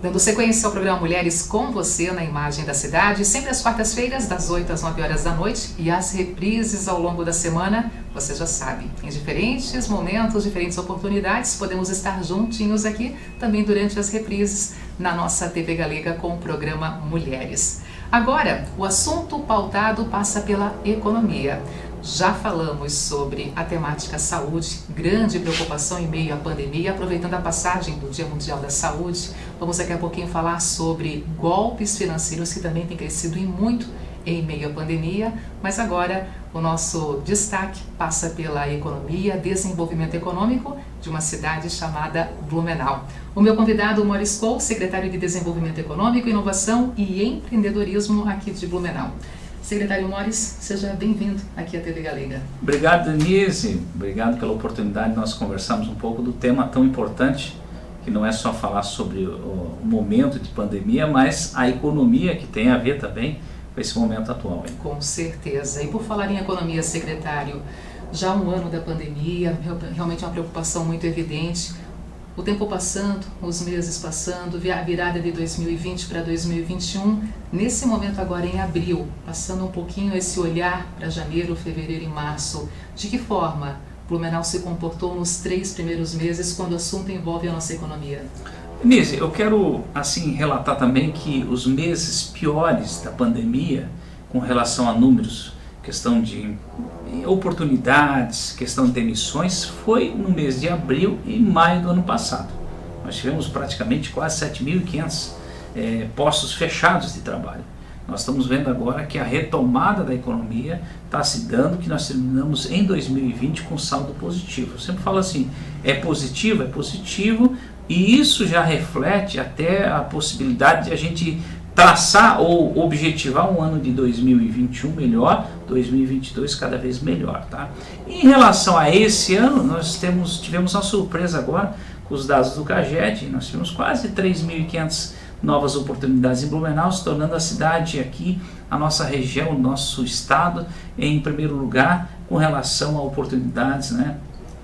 Dando sequência ao programa Mulheres com Você na Imagem da Cidade, sempre às quartas-feiras, das 8 às 9 horas da noite, e as reprises ao longo da semana, você já sabe, em diferentes momentos, diferentes oportunidades, podemos estar juntinhos aqui, também durante as reprises, na nossa TV Galega com o programa Mulheres. Agora, o assunto pautado passa pela economia. Já falamos sobre a temática saúde, grande preocupação em meio à pandemia, aproveitando a passagem do Dia Mundial da Saúde. Vamos daqui a pouquinho falar sobre golpes financeiros que também têm crescido e muito em meio à pandemia, mas agora o nosso destaque passa pela economia, desenvolvimento econômico de uma cidade chamada Blumenau. O meu convidado, Morris Cole, secretário de Desenvolvimento Econômico, Inovação e Empreendedorismo aqui de Blumenau. Secretário Morris, seja bem-vindo aqui à TV Galega. Obrigado, Denise. Obrigado pela oportunidade de nós conversarmos um pouco do tema tão importante, que não é só falar sobre o momento de pandemia, mas a economia que tem a ver também com esse momento atual. Com certeza. E por falar em economia, secretário, já um ano da pandemia, realmente é uma preocupação muito evidente. O tempo passando, os meses passando, a virada de 2020 para 2021, nesse momento agora em abril, passando um pouquinho esse olhar para janeiro, fevereiro e março, de que forma Blumenau se comportou nos 3 primeiros meses quando o assunto envolve a nossa economia? Denise, eu quero relatar também que os meses piores da pandemia, com relação a números, questão de oportunidades, questão de demissões, foi no mês de abril e maio do ano passado. Nós tivemos praticamente quase 7.500 postos fechados de trabalho. Nós estamos vendo agora que a retomada da economia está se dando, que nós terminamos em 2020 com saldo positivo. Eu sempre falo assim, é positivo, e isso já reflete até a possibilidade de a gente traçar ou objetivar um ano de 2021 melhor, 2022 cada vez melhor, tá? Em relação a esse ano, nós tivemos uma surpresa agora com os dados do CAGED. Nós tivemos quase 3.500 novas oportunidades em Blumenau, se tornando a cidade aqui, a nossa região, o nosso estado, em primeiro lugar com relação a oportunidades, né,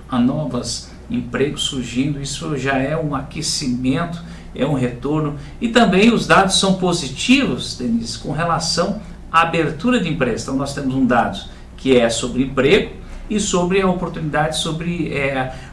a novos empregos surgindo. Isso já é um aquecimento, é um retorno, e também os dados são positivos, Denise, com relação à abertura de empresas. Então nós temos um dado que é sobre emprego e sobre a oportunidade, sobre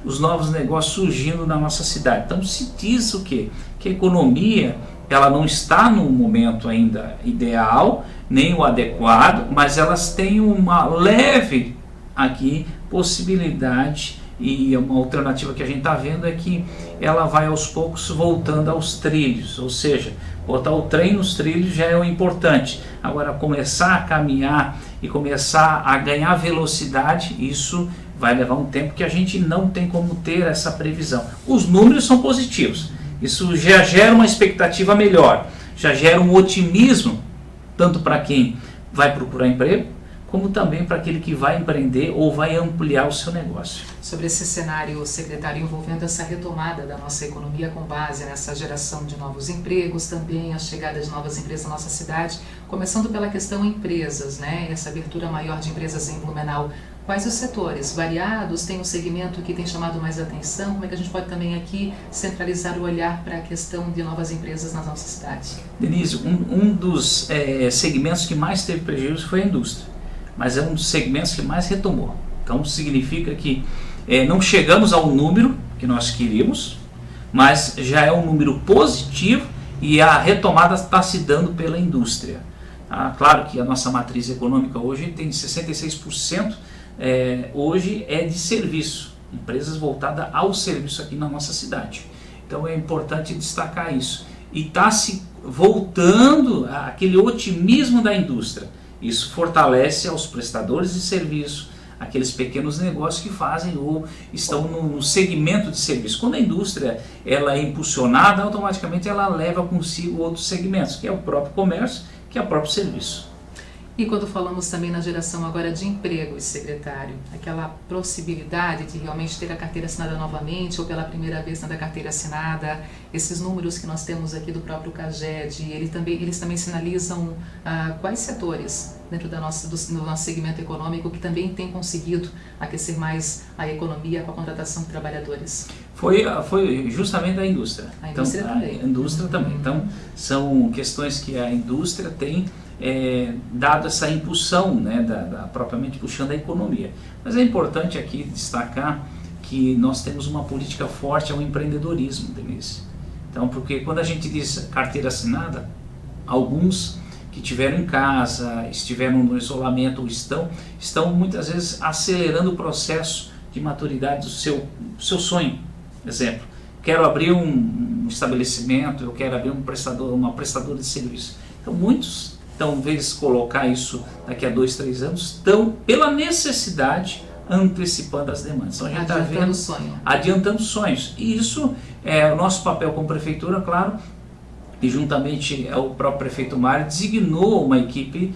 os novos negócios surgindo na nossa cidade. Então se diz o quê? Que a economia ela não está no momento ainda ideal, nem o adequado, mas elas têm uma leve aqui possibilidade. E uma alternativa que a gente está vendo é que ela vai aos poucos voltando aos trilhos, ou seja, botar o trem nos trilhos já é o importante. Agora começar a caminhar e começar a ganhar velocidade, isso vai levar um tempo que a gente não tem como ter essa previsão. Os números são positivos, isso já gera uma expectativa melhor, já gera um otimismo, tanto para quem vai procurar emprego, como também para aquele que vai empreender ou vai ampliar o seu negócio. Sobre esse cenário, secretário, envolvendo essa retomada da nossa economia com base nessa geração de novos empregos, também a chegada de novas empresas na nossa cidade, começando pela questão empresas, né? Essa abertura maior de empresas em Blumenau. Quais os setores? Variados? Tem um segmento que tem chamado mais atenção? Como é que a gente pode também aqui centralizar o olhar para a questão de novas empresas na nossa cidade? Denise, um dos segmentos que mais teve prejuízo foi a indústria, mas é um dos segmentos que mais retomou. Então significa que não chegamos ao número que nós queríamos, mas já é um número positivo e a retomada está se dando pela indústria. Claro que a nossa matriz econômica hoje tem 66%, hoje é de serviço, empresas voltadas ao serviço aqui na nossa cidade. Então é importante destacar isso. E está se voltando aquele otimismo da indústria. Isso fortalece aos prestadores de serviço, aqueles pequenos negócios que fazem ou estão no segmento de serviço. Quando a indústria ela é impulsionada, automaticamente ela leva consigo outros segmentos, que é o próprio comércio, que é o próprio serviço. E quando falamos também na geração agora de empregos, secretário, aquela possibilidade de realmente ter a carteira assinada novamente ou pela primeira vez na carteira assinada, esses números que nós temos aqui do próprio CAGED, eles também sinalizam quais setores dentro do nosso segmento econômico que também tem conseguido aquecer mais a economia com a contratação de trabalhadores. Foi justamente a indústria. A indústria também. A indústria também. Então, são questões que a indústria tem dado essa impulsão, né, propriamente puxando a economia. Mas é importante aqui destacar que nós temos uma política forte ao empreendedorismo, Denise. Então, porque quando a gente diz carteira assinada, alguns que tiveram em casa, estiveram no isolamento ou estão muitas vezes acelerando o processo de maturidade do seu sonho. Exemplo, quero abrir um estabelecimento, eu quero abrir uma prestadora de serviço. Então muitos, talvez colocar isso daqui a 2, 3 anos, estão pela necessidade antecipando as demandas. Então a gente está vendo adiantando sonhos. E isso é o nosso papel como prefeitura, claro, e juntamente o próprio prefeito Mário designou uma equipe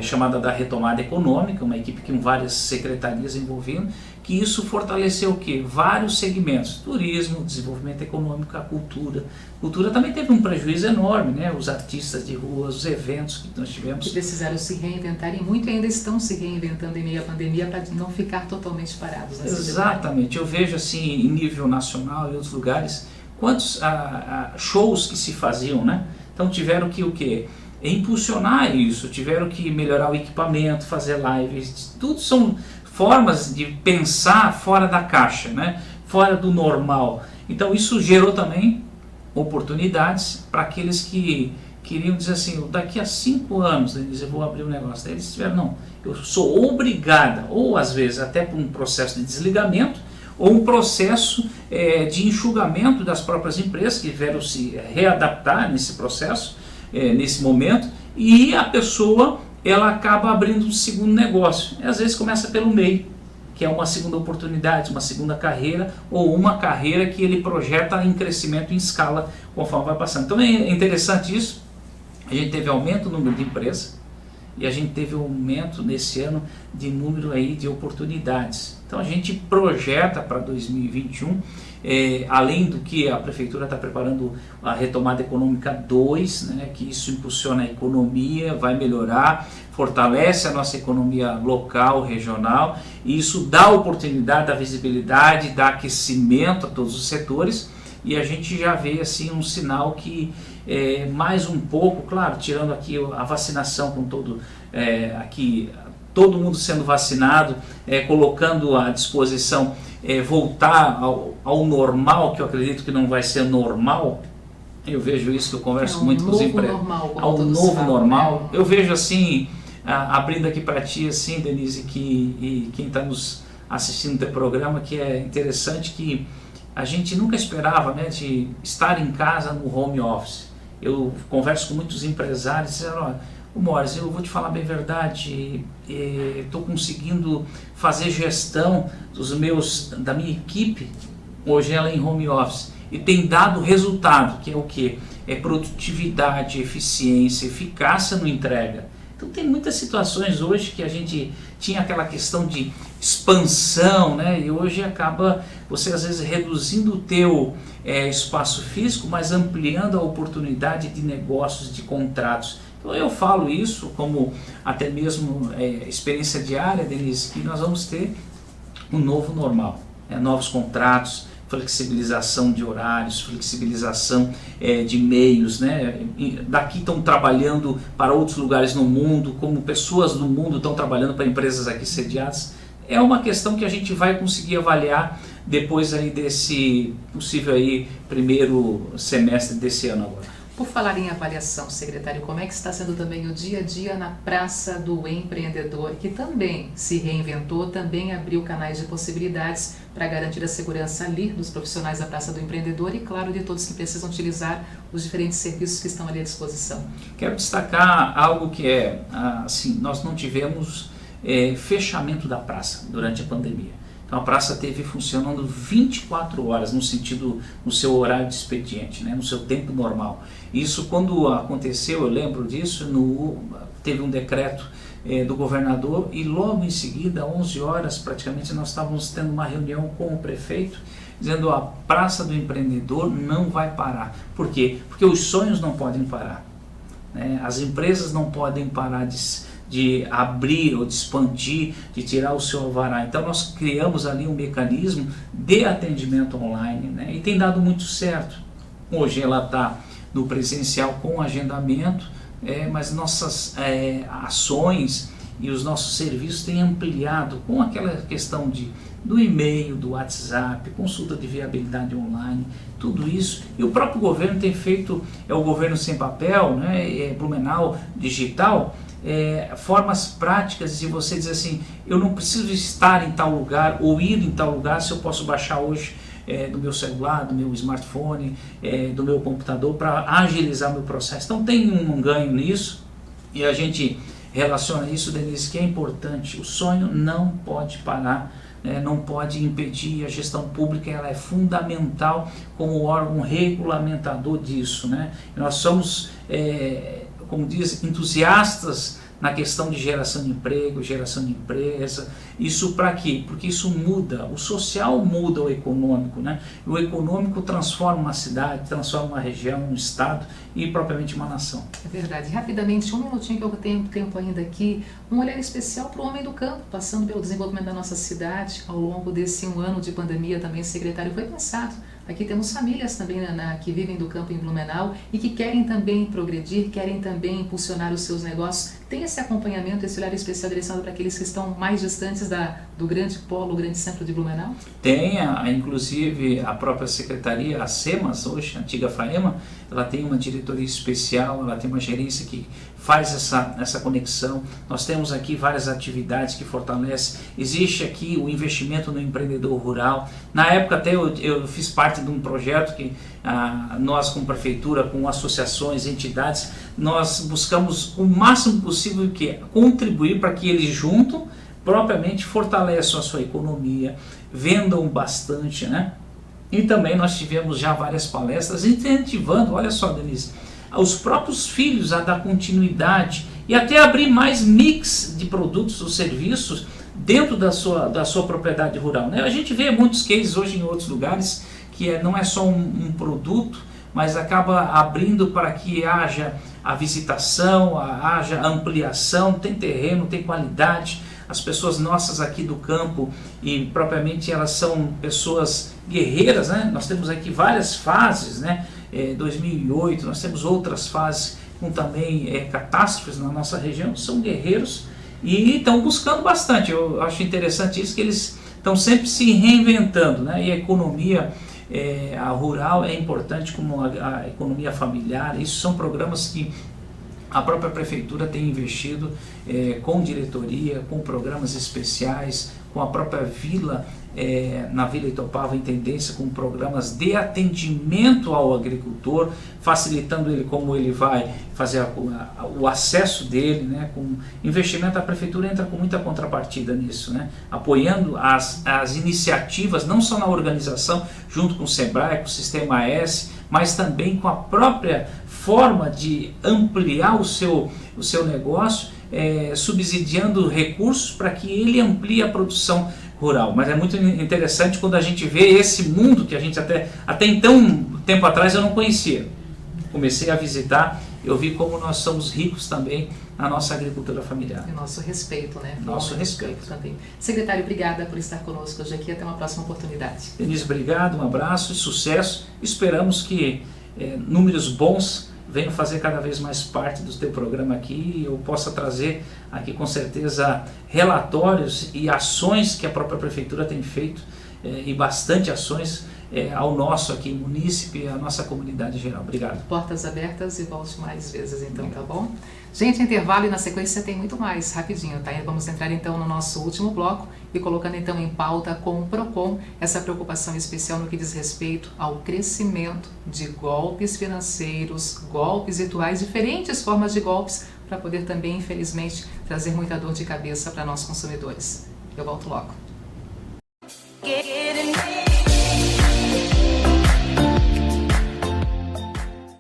chamada da Retomada Econômica, uma equipe com várias secretarias envolvendo, que isso fortaleceu o quê? Vários segmentos: turismo, desenvolvimento econômico, a cultura. A cultura também teve um prejuízo enorme, né? Os artistas de rua, os eventos que nós tivemos. Que precisaram se reinventar e muito ainda estão se reinventando em meio à pandemia para não ficar totalmente parados. Exatamente, eu vejo assim em nível nacional e outros lugares, quantos shows que se faziam, né? Então tiveram que o quê? Impulsionar isso, tiveram que melhorar o equipamento, fazer lives, tudo são formas de pensar fora da caixa, né? Fora do normal. Então isso gerou também oportunidades para aqueles que queriam dizer assim, daqui a 5 anos, Denise, eu vou abrir um negócio. Daí eles tiveram, não, eu sou obrigada, ou às vezes até por um processo de desligamento, ou um processo de enxugamento das próprias empresas que tiveram se readaptar nesse processo, nesse momento, e a pessoa ela acaba abrindo um segundo negócio. E às vezes começa pelo meio, que é uma segunda oportunidade, uma segunda carreira, ou uma carreira que ele projeta em crescimento em escala conforme vai passando. Então é interessante isso. A gente teve aumento no número de empresas e a gente teve aumento nesse ano de número aí de oportunidades. Então a gente projeta para 2021, além do que a Prefeitura está preparando a Retomada Econômica 2, né, que isso impulsiona a economia, vai melhorar, fortalece a nossa economia local, regional, e isso dá oportunidade, dá visibilidade, dá aquecimento a todos os setores, e a gente já vê assim um sinal que mais um pouco, claro, tirando aqui a vacinação com aqui todo mundo sendo vacinado, colocando à disposição voltar ao normal, que eu acredito que não vai ser normal. Eu vejo isso, que eu converso muito com os empresários. Ao novo normal. Eu vejo assim, abrindo aqui para ti, assim, Denise, e quem está nos assistindo no teu programa, que é interessante que a gente nunca esperava, né, de estar em casa no home office. Eu converso com muitos empresários e disseram, olha, Morris, eu vou te falar bem a verdade, estou conseguindo fazer gestão da minha equipe, hoje ela é em home office, e tem dado resultado, que é o quê? É produtividade, eficiência, eficácia no entrega. Então tem muitas situações hoje que a gente tinha aquela questão de expansão, né? E hoje acaba você às vezes reduzindo o teu espaço físico, mas ampliando a oportunidade de negócios, de contratos. Então eu falo isso como até mesmo experiência diária, Denise, que nós vamos ter um novo normal, novos contratos, flexibilização de horários, flexibilização de meios, né? Daqui estão trabalhando para outros lugares no mundo, como pessoas do mundo estão trabalhando para empresas aqui sediadas. É uma questão que a gente vai conseguir avaliar depois aí desse possível aí primeiro semestre desse ano agora. Por falar em avaliação, secretário, como é que está sendo também o dia a dia na Praça do Empreendedor, que também se reinventou, também abriu canais de possibilidades para garantir a segurança ali dos profissionais da Praça do Empreendedor e, claro, de todos que precisam utilizar os diferentes serviços que estão ali à disposição? Quero destacar algo que assim, nós não tivemos fechamento da praça durante a pandemia. Então a praça teve funcionando 24 horas no seu horário de expediente, né, no seu tempo normal. Isso quando aconteceu, eu lembro disso, teve um decreto do governador, e logo em seguida, 11 horas praticamente, nós estávamos tendo uma reunião com o prefeito, dizendo: a Praça do Empreendedor não vai parar. Por quê? Porque os sonhos não podem parar, né? As empresas não podem parar de abrir ou de expandir, de tirar o seu alvará. Então nós criamos ali um mecanismo de atendimento online, né? E tem dado muito certo. Hoje ela está no presencial com agendamento, mas nossas ações e os nossos serviços têm ampliado com aquela questão do e-mail, do WhatsApp, consulta de viabilidade online, tudo isso. E o próprio governo tem feito, o governo sem papel, né, Blumenau digital, formas práticas de você dizer assim: eu não preciso estar em tal lugar ou ir em tal lugar, se eu posso baixar hoje do meu celular, do meu smartphone, do meu computador, para agilizar meu processo. Então tem um ganho nisso, e a gente relaciona isso, Denise, que é importante. O sonho não pode parar, não pode impedir. A gestão pública, ela é fundamental como órgão regulamentador disso, né? Nós somos, como diz, entusiastas na questão de geração de emprego, geração de empresa. Isso para quê? Porque isso muda, o social muda o econômico, né? O econômico transforma uma cidade, transforma uma região, um estado e propriamente uma nação. É verdade. Rapidamente, um minutinho que eu tenho tempo ainda aqui, um olhar especial para o homem do campo, passando pelo desenvolvimento da nossa cidade ao longo desse um ano de pandemia também, secretário, foi pensado. Aqui temos famílias também que vivem do campo em Blumenau e que querem também progredir, querem também impulsionar os seus negócios. Tem esse acompanhamento, esse olhar especial direcionado para aqueles que estão mais distantes do grande polo, o grande centro de Blumenau? Tem, inclusive a própria secretaria, a SEMAS, hoje, a antiga FAEMA, ela tem uma diretoria especial, ela tem uma gerência que faz essa conexão. Nós temos aqui várias atividades que fortalecem. Existe aqui o investimento no empreendedor rural. Na época até eu fiz parte de um projeto que nós, com prefeitura, com associações, entidades, nós buscamos o máximo possível contribuir para que eles juntos propriamente fortaleçam a sua economia, vendam bastante, né? E também nós tivemos já várias palestras incentivando, olha só, Denise, os próprios filhos a dar continuidade e até abrir mais mix de produtos ou serviços dentro da sua propriedade rural, né? A gente vê muitos cases hoje em outros lugares que não é só um produto, mas acaba abrindo para que haja a visitação, haja ampliação, tem terreno, tem qualidade. As pessoas nossas aqui do campo, e propriamente elas são pessoas guerreiras, né? Nós temos aqui várias fases, né? 2008, nós temos outras fases com também catástrofes na nossa região, são guerreiros e estão buscando bastante. Eu acho interessante isso, que eles estão sempre se reinventando, né? E a economia a rural é importante, como a economia familiar. Isso são programas que a própria prefeitura tem investido com diretoria, com programas especiais, com a própria vila, na Vila Itopava, em tendência, com programas de atendimento ao agricultor, facilitando ele como ele vai fazer o acesso dele, né? Com investimento, a prefeitura entra com muita contrapartida nisso, né? Apoiando as iniciativas, não só na organização, junto com o SEBRAE, com o Sistema S, mas também com a própria forma de ampliar o seu negócio, subsidiando recursos para que ele amplie a produção rural. Mas é muito interessante quando a gente vê esse mundo que a gente até então, tempo atrás, eu não conhecia. Comecei a visitar, eu vi como nós somos ricos também na nossa agricultura familiar. E nosso respeito, né? Nosso respeito. Também. Secretário, obrigada por estar conosco hoje aqui. Até uma próxima oportunidade. Denise, obrigado, um abraço e sucesso. Esperamos que números bons venham fazer cada vez mais parte do teu programa aqui, e eu possa trazer aqui com certeza relatórios e ações que a própria prefeitura tem feito, e bastante ações ao nosso aqui munícipe, à nossa comunidade geral. Obrigado. Portas abertas, e volte mais vezes então, tá bom? Gente, intervalo, e na sequência tem muito mais, rapidinho, tá? Vamos entrar então no nosso último bloco e colocando então em pauta com o PROCON essa preocupação especial no que diz respeito ao crescimento de golpes financeiros, golpes rituais, diferentes formas de golpes, para poder também, infelizmente, trazer muita dor de cabeça para nós consumidores. Eu volto logo.